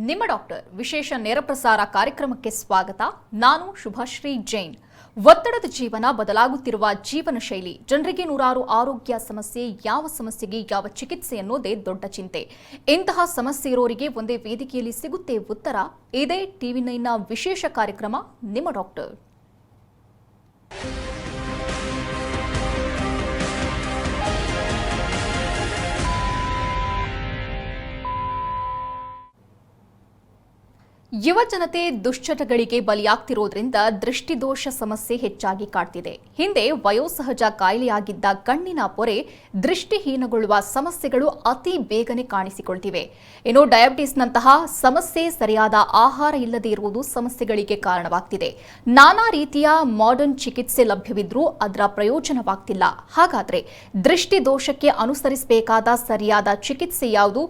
ನಿಮ್ಮ ಡಾಕ್ಟರ್ ವಿಶೇಷ ನೇರ ಪ್ರಸಾರ ಕಾರ್ಯಕ್ರಮಕ್ಕೆ ಸ್ವಾಗತ. ನಾನು ಶುಭಶ್ರೀ ಜೈನ್. ಒತ್ತಡದ ಜೀವನ, ಬದಲಾಗುತ್ತಿರುವ ಜೀವನ ಶೈಲಿ, ಜನರಿಗೆ ನೂರಾರು ಆರೋಗ್ಯ ಸಮಸ್ಯೆ, ಯಾವ ಸಮಸ್ಯೆಗೆ ಯಾವ ಚಿಕಿತ್ಸೆ ಅನ್ನೋದೇ ದೊಡ್ಡ ಚಿಂತೆ. ಇಂತಹ ಸಮಸ್ಯೆ ಇರೋರಿಗೆ ಒಂದೇ ವೇದಿಕೆಯಲ್ಲಿ ಸಿಗುತ್ತೆ ಉತ್ತರ. ಇದೇ ಟಿವಿ9ನ ವಿಶೇಷ ಕಾರ್ಯಕ್ರಮ ನಿಮ್ಮ ಡಾಕ್ಟರ್. ಯುವ ಜನತೆ ದುಶ್ಚಟಗಳಿಗೆ ಬಲಿಯಾಗ್ತಿರೋದ್ರಿಂದ ದೃಷ್ಟಿದೋಷ ಸಮಸ್ಯೆ ಹೆಚ್ಚಾಗಿ ಕಾಡ್ತಿದೆ. ಹಿಂದೆ ವಯೋಸಹಜ ಕಾಯಿಲೆಯಾಗಿದ್ದ ಕಣ್ಣಿನ ಪೊರೆ ದೃಷ್ಟಿಹೀನಗೊಳ್ಳುವ ಸಮಸ್ಯೆಗಳು ಅತಿ ಬೇಗನೆ ಕಾಣಿಸಿಕೊಳ್ತಿವೆ. ಇನ್ನು ಡಯಾಬಿಟಿಸ್ನಂತಹ ಸಮಸ್ಯೆ ಸರಿಯಾದ ಆಹಾರ ಇಲ್ಲದೆ ಇರುವುದು ಸಮಸ್ಯೆಗಳಿಗೆ ಕಾರಣವಾಗ್ತಿದೆ. ನಾನಾ ರೀತಿಯ ಮಾಡರ್ನ್ ಚಿಕಿತ್ಸೆ ಲಭ್ಯವಿದ್ರೂ ಅದರ ಪ್ರಯೋಜನವಾಗ್ತಿಲ್ಲ. ಹಾಗಾದ್ರೆ ದೃಷ್ಟಿದೋಷಕ್ಕೆ ಅನುಸರಿಸಬೇಕಾದ ಸರಿಯಾದ ಚಿಕಿತ್ಸೆ ಯಾವುದು?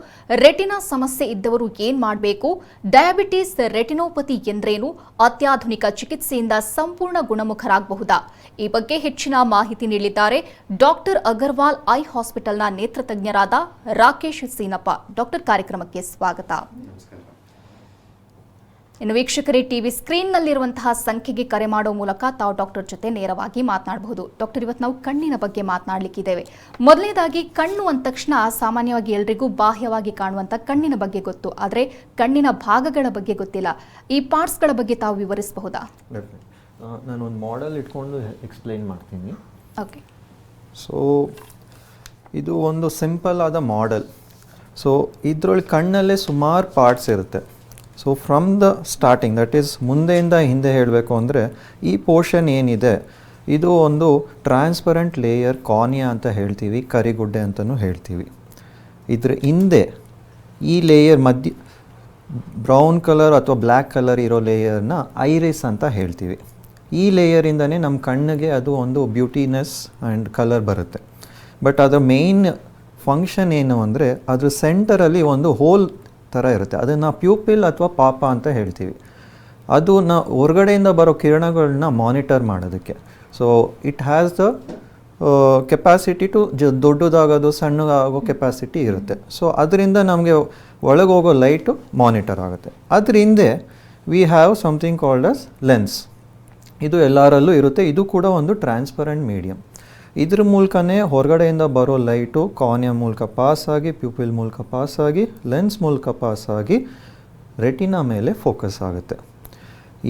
ರೆಟಿನಾ ಸಮಸ್ಯೆ ಇದ್ದವರು ಏನ್ ಮಾಡಬೇಕು? ಡಯಾಬಿಟಿಸ್ ರೆಟಿನೋಪತಿ ಎಂದ್ರೇನು? ಅತ್ಯಾಧುನಿಕ ಚಿಕಿತ್ಸೆಯಿಂದ ಸಂಪೂರ್ಣ ಗುಣಮುಖರಾಗಬಹುದಾ? ಈ ಬಗ್ಗೆ ಹೆಚ್ಚಿನ ಮಾಹಿತಿ ನೀಡಿದ್ದಾರೆ ಡಾಕ್ಟರ್ ಅಗರ್ವಾಲ್ ಐ ಹಾಸ್ಪಿಟಲ್ನ ನೇತ್ರ ತಜ್ಞರಾದ ರಾಕೇಶ್ ಸೀನಪ್ಪ. ಡಾಕ್ಟರ್, ಕಾರ್ಯಕ್ರಮಕ್ಕೆ ಸ್ವಾಗತ. ಇನ್ನು ವೀಕ್ಷಕರೇ, ಟಿವಿ ಸ್ಕ್ರೀನ್ನಲ್ಲಿರುವಂತಹ ಸಂಖ್ಯೆಗೆ ಕರೆ ಮಾಡೋ ಮೂಲಕ ತಾವು ಡಾಕ್ಟರ್ ಜೊತೆ ನೇರವಾಗಿ ಮಾತನಾಡಬಹುದು. ಡಾಕ್ಟರ್, ಇವತ್ತು ನಾವು ಕಣ್ಣಿನ ಬಗ್ಗೆ ಮಾತನಾಡಲಿಕ್ಕಿದ್ದೇವೆ. ಮೊದಲನೇದಾಗಿ, ಕಣ್ಣು ಅಂದ ತಕ್ಷಣ ಸಾಮಾನ್ಯವಾಗಿ ಎಲ್ರಿಗೂ ಬಾಹ್ಯವಾಗಿ ಕಾಣುವಂಥ ಕಣ್ಣಿನ ಬಗ್ಗೆ ಗೊತ್ತು, ಆದರೆ ಕಣ್ಣಿನ ಭಾಗಗಳ ಬಗ್ಗೆ ಗೊತ್ತಿಲ್ಲ. ಈ ಪಾರ್ಟ್ಸ್ಗಳ ಬಗ್ಗೆ ತಾವು ವಿವರಿಸಬಹುದಾ? ನಾನು ಒಂದು ಮಾಡೆಲ್ ಇಟ್ಕೊಂಡು ಎಕ್ಸ್ಪ್ಲೈನ್ ಮಾಡ್ತೀನಿ. ಓಕೆ. ಸೊ ಇದು ಒಂದು ಸಿಂಪಲ್ ಆದ ಮಾಡೆಲ್. ಸೊ ಇದರೊಳಗೆ ಕಣ್ಣಲ್ಲೇ ಸುಮಾರು ಪಾರ್ಟ್ಸ್ ಇರುತ್ತೆ. So from the starting, that is ಮುಂದೆಯಿಂದ ಹಿಂದೆ ಹೇಳಬೇಕು ಅಂದರೆ, ಈ ಪೋರ್ಷನ್ ಏನಿದೆ ಇದು ಒಂದು ಟ್ರಾನ್ಸ್ಪರೆಂಟ್ ಲೇಯರ್, ಕಾರ್ನಿಯಾ ಅಂತ ಹೇಳ್ತೀವಿ, ಕರಿಗುಡ್ಡೆ ಅಂತಲೂ ಹೇಳ್ತೀವಿ. ಇದ್ರ ಹಿಂದೆ ಈ ಲೇಯರ್ ಮಧ್ಯ ಬ್ರೌನ್ ಕಲರ್ ಅಥವಾ ಬ್ಲ್ಯಾಕ್ ಕಲರ್ ಇರೋ ಲೇಯರ್ನ ಐರಿಸ್ ಅಂತ ಹೇಳ್ತೀವಿ. ಈ ಲೇಯರಿಂದನೇ ನಮ್ಮ ಕಣ್ಣಿಗೆ ಅದು ಒಂದು ಬ್ಯೂಟಿನೆಸ್ ಆ್ಯಂಡ್ ಕಲರ್ ಬರುತ್ತೆ. ಬಟ್ ಅದರ ಮೇಯ್ನ್ ಫಂಕ್ಷನ್ ಏನು ಅಂದರೆ, ಅದ್ರ ಸೆಂಟರಲ್ಲಿ ಒಂದು ಹೋಲ್ ಥರ ಇರುತ್ತೆ. ಅದನ್ನು ಪ್ಯೂಪಿಲ್ ಅಥವಾ ಪಾಪ ಅಂತ ಹೇಳ್ತೀವಿ. ಅದು ಹೊರಗಡೆಯಿಂದ ಬರೋ ಕಿರಣಗಳನ್ನ ಮಾನಿಟರ್ ಮಾಡೋದಕ್ಕೆ. So it has the capacity to ದೊಡ್ಡದಾಗೋದು, ಸಣ್ಣಗಾಗೋ ಕೆಪಾಸಿಟಿ ಇರುತ್ತೆ. ಸೊ ಅದರಿಂದ ನಮಗೆ ಒಳಗೋಗೋ ಲೈಟು ಮಾನಿಟರ್ ಆಗುತ್ತೆ. ಅದ್ರ ಹಿಂದೆ we have something called as lens. ಇದು ಎಲ್ಲರಲ್ಲೂ ಇರುತ್ತೆ. ಇದು ಕೂಡ ಒಂದು ಟ್ರಾನ್ಸ್ಪರೆಂಟ್ ಮೀಡಿಯಮ್. ಇದ್ರ ಮೂಲಕನೇ ಹೊರಗಡೆಯಿಂದ ಬರೋ ಲೈಟು ಕಾರ್ನಿಯಾ ಮೂಲಕ ಪಾಸಾಗಿ, ಪ್ಯೂಪಿಲ್ ಮೂಲಕ ಪಾಸಾಗಿ, ಲೆನ್ಸ್ ಮೂಲಕ ಪಾಸಾಗಿ ರೆಟಿನಾ ಮೇಲೆ ಫೋಕಸ್ ಆಗುತ್ತೆ.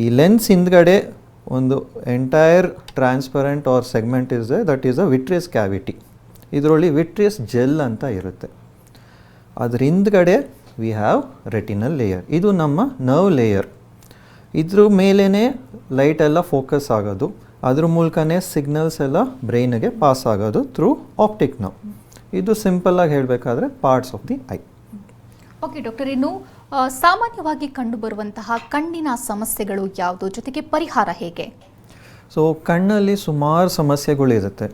ಈ ಲೆನ್ಸ್ ಹಿಂದ್ಗಡೆ ಒಂದು entire transparent are segment is that is a vitreous cavity. ಇದರಲ್ಲಿ ವಿಟ್ರಿಯಸ್ ಜೆಲ್ ಅಂತ ಇರುತ್ತೆ. ಅದ್ರ ಹಿಂದ್ಗಡೆ ವಿ ಹ್ಯಾವ್ ರೆಟಿನಲ್ ಲೇಯರ್. ಇದು ನಮ್ಮ ನರ್ವ್ ಲೇಯರ್. ಇದ್ರ ಮೇಲೇ ಲೈಟೆಲ್ಲ ಫೋಕಸ್ ಆಗೋದು. ಅದ್ರ ಮೂಲಕನೇ ಸಿಗ್ನಲ್ಸ್ ಎಲ್ಲ ಬ್ರೈನ್ಗೆ ಪಾಸ್ ಆಗೋದು ಥ್ರೂ ಆಪ್ಟಿಕ್ ನರ್ವ್. ಇದು ಸಿಂಪಲ್ಲಾಗಿ ಹೇಳಬೇಕಾದ್ರೆ parts of the I. Okay doctor, ಇನ್ನು ಸಾಮಾನ್ಯವಾಗಿ ಕಂಡುಬರುವಂತಹ ಕಣ್ಣಿನ ಸಮಸ್ಯೆಗಳು ಯಾವುದು, ಜೊತೆಗೆ ಪರಿಹಾರ ಹೇಗೆ? ಸೊ ಕಣ್ಣಲ್ಲಿ ಸುಮಾರು ಸಮಸ್ಯೆಗಳಿರುತ್ತೆ.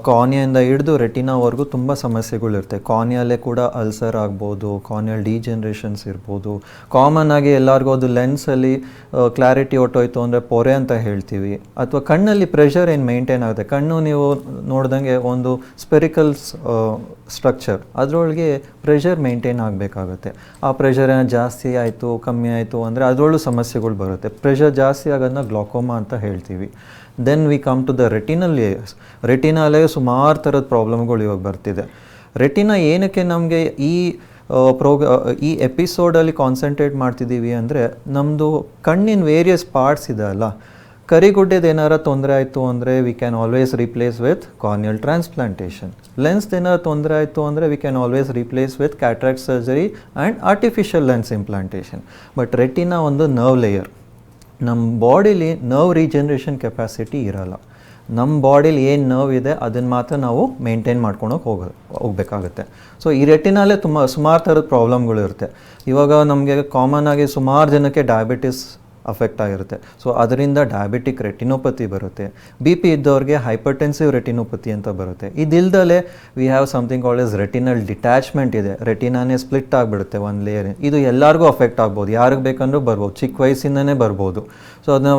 ಕಾರ್ನಿಯಿಂದ ಹಿಡಿದು ರೆಟಿನಾವರೆಗೂ ತುಂಬ ಸಮಸ್ಯೆಗಳಿರುತ್ತೆ. ಕಾರ್ನಿಯಲ್ಲೇ ಕೂಡ ಅಲ್ಸರ್ ಆಗ್ಬೋದು, ಕಾರ್ನಿಯಲ್ ಡಿಜೆನ್ರೇಷನ್ಸ್ ಇರ್ಬೋದು. ಕಾಮನ್ ಆಗಿ ಎಲ್ಲರಿಗೂ ಅದು ಲೆನ್ಸಲ್ಲಿ ಕ್ಲಾರಿಟಿ ಹೊಟ್ಟೋಯ್ತು ಅಂದರೆ ಪೊರೆ ಅಂತ ಹೇಳ್ತೀವಿ. ಅಥವಾ ಕಣ್ಣಲ್ಲಿ ಪ್ರೆಷರ್ ಏನು ಮೇಂಟೈನ್ ಆಗುತ್ತೆ. ಕಣ್ಣು ನೀವು ನೋಡ್ದಂಗೆ ಒಂದು ಸ್ಪೆರಿಕಲ್ ಸ್ಟ್ರಕ್ಚರ್, ಅದರೊಳಗೆ ಪ್ರೆಷರ್ ಮೇಂಟೈನ್ ಆಗಬೇಕಾಗುತ್ತೆ. ಆ ಪ್ರೆಷರ್ ಏನೋ ಜಾಸ್ತಿ ಆಯಿತು, ಕಮ್ಮಿ ಆಯಿತು ಅಂದರೆ ಅದರೊಳಗೂ ಸಮಸ್ಯೆಗಳು ಬರುತ್ತೆ. ಪ್ರೆಷರ್ ಜಾಸ್ತಿ ಆಗೋದನ್ನ ಗ್ಲಾಕೋಮಾ ಅಂತ ಹೇಳ್ತೀವಿ. Then we come to the retinal layers. ರೆಟಿನಾಲೇ ಸುಮಾರು ಥರದ ಪ್ರಾಬ್ಲಮ್ಗಳು ಇವಾಗ ಬರ್ತಿದೆ. ರೆಟಿನಾ ಏನಕ್ಕೆ ನಮಗೆ ಈ ಎಪಿಸೋಡಲ್ಲಿ ಕಾನ್ಸಂಟ್ರೇಟ್ ಮಾಡ್ತಿದ್ದೀವಿ ಅಂದರೆ, ನಮ್ಮದು ಕಣ್ಣಿನ ವೇರಿಯಸ್ ಪಾರ್ಟ್ಸ್ ಇದೆ ಅಲ್ಲ, ಕರಿಗುಡ್ಡೆದು ಏನಾರ ತೊಂದರೆ ಆಯಿತು ಅಂದರೆ we can always replace with corneal transplantation. Lens ಏನಾರ ತೊಂದರೆ ಆಯಿತು ಅಂದರೆ we can always replace with cataract surgery and artificial lens implantation. But retina ಒಂದು ನರ್ವ್ ಲೇಯರ್. ನಮ್ಮ ಬಾಡಿಲಿ ನರ್ವ್ ರೀಜನ್ರೇಷನ್ ಕೆಪಾಸಿಟಿ ಇರೋಲ್ಲ. ನಮ್ಮ ಬಾಡಿಲಿ ಏನು ನರ್ವ್ ಇದೆ ಅದನ್ನು ಮಾತ್ರ ನಾವು ಮೇಂಟೈನ್ ಮಾಡ್ಕೊಳಕ್ಕೆ ಹೋಗಬೇಕಾಗುತ್ತೆ. ಸೊ ಈ ರೆಟಿನಾಲೇ ಸುಮಾರು ಥರದ ಪ್ರಾಬ್ಲಮ್ಗಳು ಇರುತ್ತೆ. ಇವಾಗ ನಮಗೆ ಕಾಮನ್ ಆಗಿ ಸುಮಾರು ಜನಕ್ಕೆ ಡಯಾಬಿಟಿಸ್ ಅಫೆಕ್ಟ್ ಆಗಿರುತ್ತೆ. ಸೊ ಅದರಿಂದ ಡಯಾಬಿಟಿಕ್ ರೆಟಿನೋಪತಿ ಬರುತ್ತೆ. ಬಿ ಪಿ ಇದ್ದವ್ರಿಗೆ ಹೈಪರ್ಟೆನ್ಸಿವ್ ರೆಟಿನೋಪತಿ ಅಂತ ಬರುತ್ತೆ. ಇದಿಲ್ದಲೇ we have something called as retinal detachment ಇದೆ. ರೆಟಿನಾನೇ ಸ್ಪ್ಲಿಟ್ ಆಗಿಬಿಡುತ್ತೆ ಒಂದು ಲೇಯರ್. ಇದು ಎಲ್ಲರಿಗೂ ಅಫೆಕ್ಟ್ ಆಗ್ಬೋದು, ಯಾರಿಗೆ ಬೇಕಂದ್ರೂ ಬರ್ಬೋದು, ಚಿಕ್ಕ ವಯಸ್ಸಿಂದನೇ ಬರ್ಬೋದು. ಸೊ ಅದನ್ನ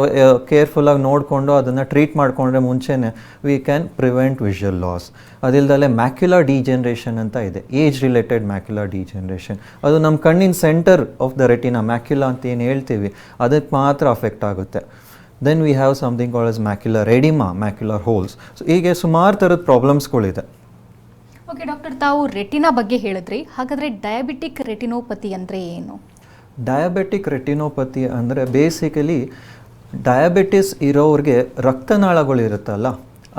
ಕೇರ್ಫುಲ್ಲಾಗಿ ನೋಡಿಕೊಂಡು ಅದನ್ನು ಟ್ರೀಟ್ ಮಾಡಿಕೊಂಡ್ರೆ ಮುಂಚೆನೇ we can prevent visual loss. ಅದಿಲ್ದಲೇ ಮ್ಯಾಕ್ಯುಲರ್ ಡಿಜೆನ್ರೇಷನ್ ಅಂತ ಇದೆ, ಏಜ್ ರಿಲೇಟೆಡ್ ಮ್ಯಾಕ್ಯುಲರ್ ಡಿಜೆನ್ರೇಷನ್. ಅದು ನಮ್ಮ ಕಣ್ಣಿನ centre of the retina, macula ಅಂತ ಏನು ಹೇಳ್ತೀವಿ, ಅದಕ್ಕೆ ಮಾತ್ರ ಅಫೆಕ್ಟ್ ಆಗುತ್ತೆ. Then we have something called as macular oedema, macular holes. So ಹೀಗೆ ಸುಮಾರು ಥರದ ಪ್ರಾಬ್ಲಮ್ಸ್ಗಳಿದೆ. ಓಕೆ ಡಾಕ್ಟರ್, ತಾವು ರೆಟಿನಾ ಬಗ್ಗೆ ಹೇಳಿದ್ರಿ, ಹಾಗಾದರೆ ಡಯಾಬಿಟಿಕ್ ರೆಟಿನೋಪತಿ ಅಂದರೆ ಏನು? ಡಯಾಬಿಟಿಕ್ ರೆಟಿನೋಪತಿ ಅಂದರೆ ಬೇಸಿಕಲಿ ಡಯಾಬಿಟಿಸ್ ಇರೋರಿಗೆ ರಕ್ತನಾಳಗಳಿರುತ್ತಲ್ಲ,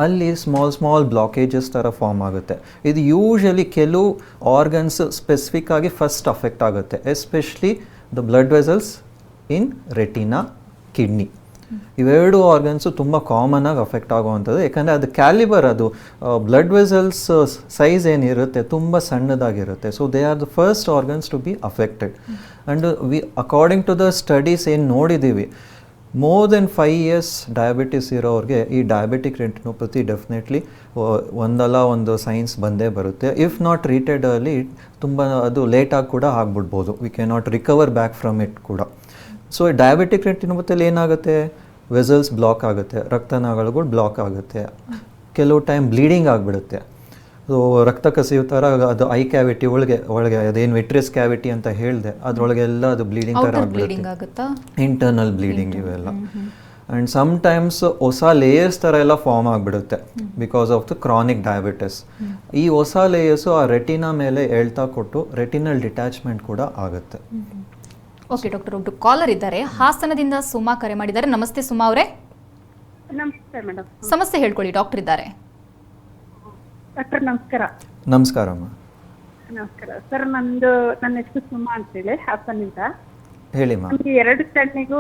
ಅಲ್ಲಿ ಸ್ಮಾಲ್ ಬ್ಲಾಕೇಜಸ್ ಥರ ಫಾರ್ಮ್ ಆಗುತ್ತೆ. ಇದು ಯೂಶಲಿ ಕೆಲವು ಆರ್ಗನ್ಸ್ ಸ್ಪೆಸಿಫಿಕ್ ಆಗಿ ಫಸ್ಟ್ ಅಫೆಕ್ಟ್ ಆಗುತ್ತೆ, especially the blood vessels in retina, kidney. ಇವೆರಡು ಆರ್ಗನ್ಸು ತುಂಬ ಕಾಮನ್ ಆಗಿ ಅಫೆಕ್ಟ್ ಆಗುವಂಥದ್ದು. ಯಾಕಂದರೆ ಅದು ಕ್ಯಾಲಿಬರ್, ಅದು ಬ್ಲಡ್ ವೆಸಲ್ಸ್ ಸೈಜ್ ಏನಿರುತ್ತೆ ತುಂಬ ಸಣ್ಣದಾಗಿರುತ್ತೆ. So they are the first organs to be affected. And we according to the studies ಏನು ನೋಡಿದ್ದೀವಿ, ಮೋರ್ ದೆನ್ 5 years ಡಯಾಬಿಟಿಸ್ ಇರೋರಿಗೆ ಈ ಡಯಾಬಿಟಿಕ್ ರೆಟಿನೋಪತಿ ಡೆಫಿನೆಟ್ಲಿ ಒಂದಲ್ಲ ಒಂದು ಸೈನ್ಸ್ ಬಂದೇ ಬರುತ್ತೆ. ಇಫ್ ನಾಟ್ ಟ್ರೀಟೆಡ್ ಅಲ್ಲಿ ತುಂಬ ಅದು ಲೇಟಾಗಿ ಕೂಡ ಆಗ್ಬಿಡ್ಬೋದು. We can not recover back from it ಕೂಡ. ಸೊ ಡಯಾಬಿಟಿಕ್ ರೆಟಿನೋಪತಿಯಲ್ಲಿ ಏನಾಗುತ್ತೆ, ವೆಸಲ್ಸ್ ಬ್ಲಾಕ್ ಆಗುತ್ತೆ, ರಕ್ತನಾಳಗಳು ಬ್ಲಾಕ್ ಆಗುತ್ತೆ, ಕೆಲವು ಟೈಮ್ ಬ್ಲೀಡಿಂಗ್ ಆಗಿಬಿಡುತ್ತೆ. ಸೊ ರಕ್ತ ಕಸಿಯೋ ಥರ ಅದು ಐ ಕ್ಯಾವಿಟಿ ಒಳಗೆ ಅದೇನು ವಿಟ್ರಿಯಸ್ ಕ್ಯಾವಿಟಿ ಅಂತ ಹೇಳಿದೆ, ಅದರೊಳಗೆಲ್ಲ ಅದು ಬ್ಲೀಡಿಂಗ್ ಥರ ಆಗಿಬಿಡುತ್ತೆ, ಇಂಟರ್ನಲ್ ಬ್ಲೀಡಿಂಗ್ ಇವೆಲ್ಲ. ಆ್ಯಂಡ್ ಸಮ್ಟೈಮ್ಸ್ ಹೊಸ ಲೇಯರ್ಸ್ ಥರ ಎಲ್ಲ ಫಾರ್ಮ್ ಆಗಿಬಿಡುತ್ತೆ because of the chronic diabetes. ಈ ಹೊಸ ಲೇಯರ್ಸು ಆ ರೆಟಿನಾ ಮೇಲೆ ಎಳ್ತಾ ಕೊಟ್ಟು ರೆಟಿನಲ್ ಡಿಟ್ಯಾಚ್ಮೆಂಟ್ ಕೂಡ ಆಗುತ್ತೆ. ಓಕೆ ಡಾಕ್ಟರ್, ಒಬ್ರು ಕಾಲರ್ ಇದ್ದಾರೆ, ಹಾಸನದಿಂದ ಸುಮಾ ಕರೆ ಮಾಡಿದ್ದಾರೆ. ನಮಸ್ತೆ ಸುಮಾ ಅವರೇ. ನಮಸ್ತೆ ಮೇಡಮ್. ಸಮಸ್ಯೆ ಹೇಳ್ಕೊಳ್ಳಿ, ಡಾಕ್ಟರ್ ಇದ್ದಾರೆ. ಡಾಕ್ಟರ್ ನಮಸ್ಕಾರ. ನಮಸ್ಕಾರಮ್ಮ. ನಮಸ್ಕಾರ ಸರ್, ನನ್ನ ಹೆಸರು ಸುಮಾ ಅಂತೇಳಿ ಹಾಸನಿಂದ. ಹೇಳಿಮ್ಮ. ನಮ್ಗೆ 2 ಕಣ್ಣಿಗೂ